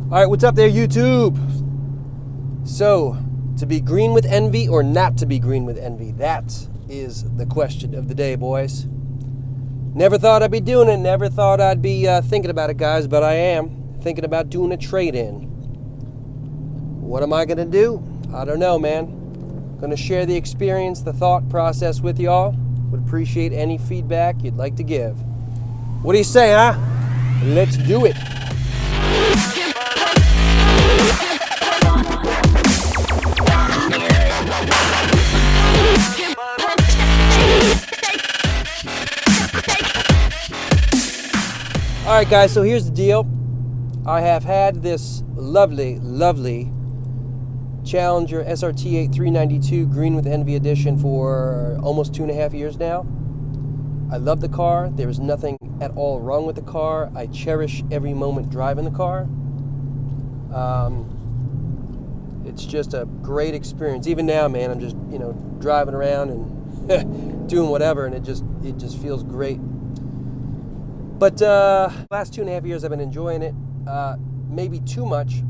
All right, what's up there, YouTube? So, to be green with envy or not to be green with envy? That is the question of the day, boys. Never thought I'd be doing it. Never thought I'd be thinking about it, guys, but I am thinking about doing a trade-in. What am I going to do? I don't know, man. Going to share the experience, the thought process with y'all. Would appreciate any feedback you'd like to give. What do you say, huh? Let's do it. All right, guys, so here's the deal. I have had this lovely, lovely Challenger SRT8 392 Green with Envy edition for almost 2.5 years now. I love the car. There is nothing at all wrong with the car. I cherish every moment driving the car. It's just a great experience. Even now, man, I'm just, driving around and doing whatever, and it just feels great. But last 2.5 years, I've been enjoying it. Maybe too much.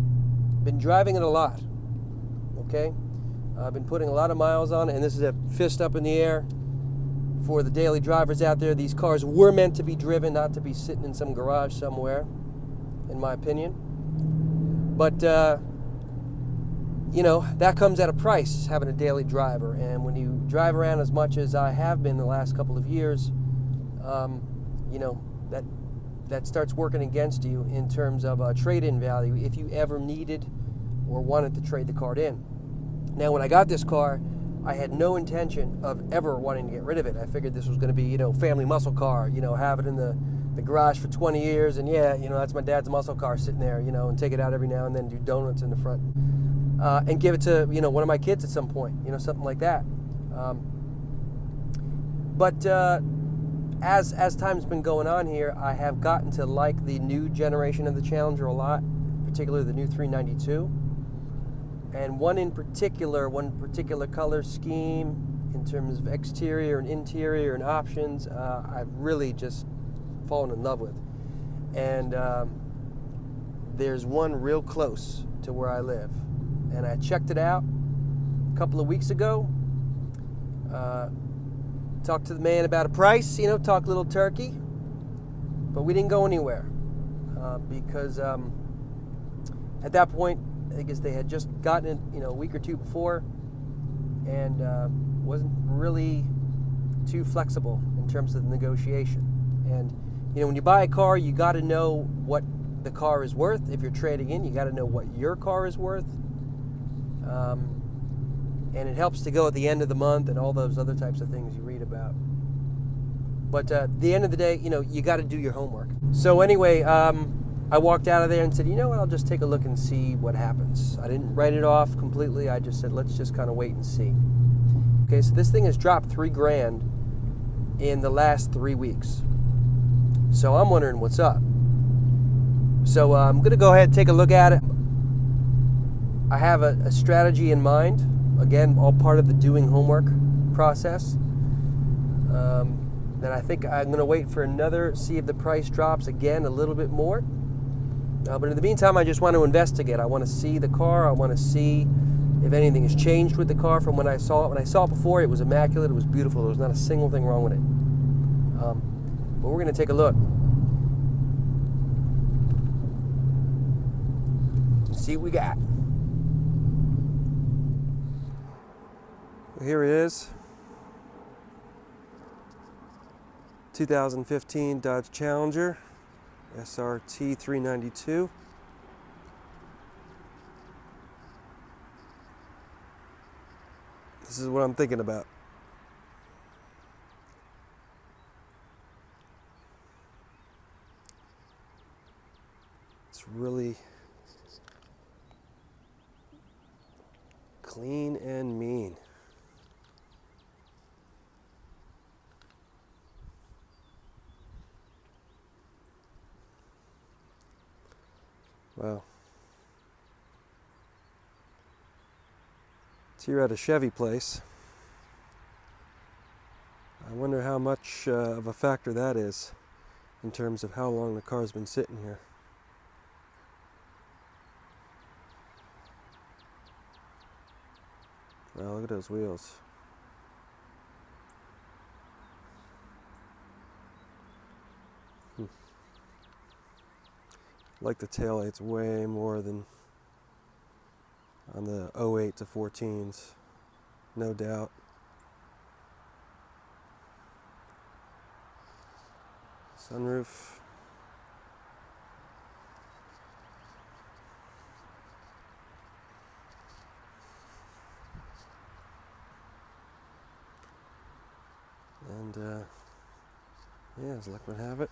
Been driving it a lot. Okay, I've been putting a lot of miles on it, and this is a fist up in the air for the daily drivers out there. These cars were meant to be driven, not to be sitting in some garage somewhere, in my opinion. But that comes at a price, having a daily driver. And when you drive around as much as I have been the last couple of years, that starts working against you in terms of trade-in value if you ever needed or wanted to trade the car in. Now, when I got this car, I had no intention of ever wanting to get rid of it. I figured this was going to be, family muscle car, have it in the garage for 20 years, and that's my dad's muscle car sitting there, and take it out every now and then, do donuts in the front, and give it to, one of my kids at some point, something like that. But as time's been going on here, I have gotten to like the new generation of the Challenger a lot, particularly the new 392. And one particular color scheme in terms of exterior and interior and options, I've really just fallen in love with. And there's one real close to where I live. And I checked it out a couple of weeks ago. Talked to the man about a price, talk a little turkey. But we didn't go anywhere because at that point, I guess they had just gotten it, a week or two before, and wasn't really too flexible in terms of the negotiation. And when you buy a car, you got to know what the car is worth. If you're trading in, you got to know what your car is worth. And it helps to go at the end of the month and all those other types of things you read about. But at the end of the day, you got to do your homework. So anyway, I walked out of there and said, I'll just take a look and see what happens. I didn't write it off completely. I just said, let's just kind of wait and see. Okay, so this thing has dropped $3,000 in the last 3 weeks. So I'm wondering what's up. So I'm going to go ahead and take a look at it. I have a strategy in mind. Again, all part of the doing homework process. Then I think I'm going to wait for see if the price drops again a little bit more. But in the meantime, I just want to investigate. I want to see the car. I want to see if anything has changed with the car from when I saw it. When I saw it before, it was immaculate. It was beautiful. There was not a single thing wrong with it. But we're going to take a look and see what we got. Here it is. 2015 Dodge Challenger SRT 392. This is what I'm thinking about. It's really clean and mean. Wow. It's here at a Chevy place. I wonder how much of a factor that is in terms of how long the car's been sitting here. Wow, look at those wheels. Like the taillights way more than on the 08 to 14s, no doubt. Sunroof. And yeah, as luck would have it,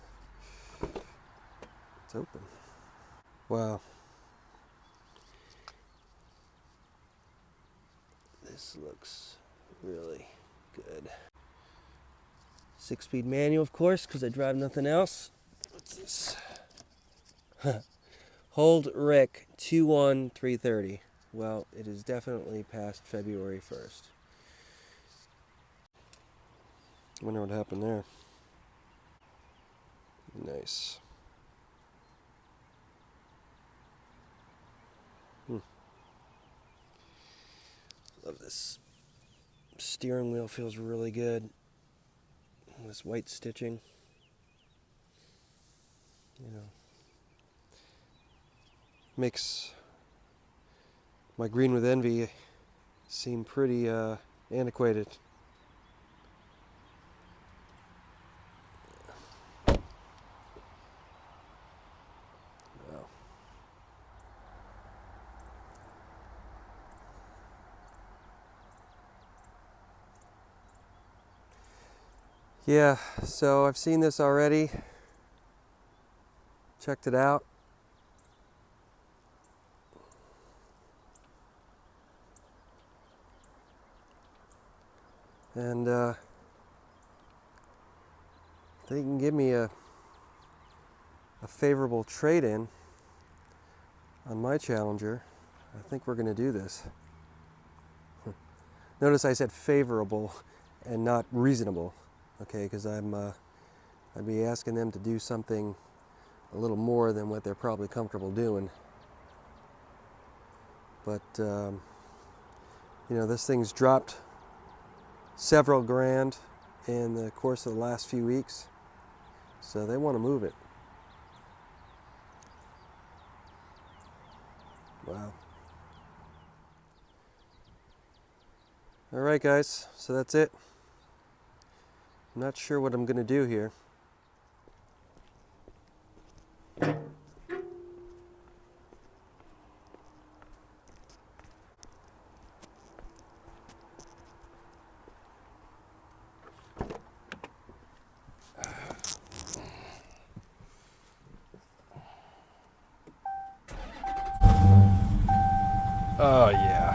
it's open. Wow. This looks really good. 6-speed manual, of course, because I drive nothing else. What's this? Hold Rick 21330. Well, it is definitely past February 1st. Wonder what happened there. Nice. Love this. Steering wheel feels really good. This white stitching. You know, makes my green with Envy seem pretty antiquated. Wow. Yeah, so I've seen this already. Checked it out. And they can give me a favorable trade-in on my Challenger. I think we're going to do this. Notice I said favorable and not reasonable, okay? Because I'd be asking them to do something a little more than what they're probably comfortable doing. But you know, this thing's dropped several grand in the course of the last few weeks, so they want to move it. Wow. All right, guys, so that's it. I'm not sure what I'm going to do here. Oh, yeah.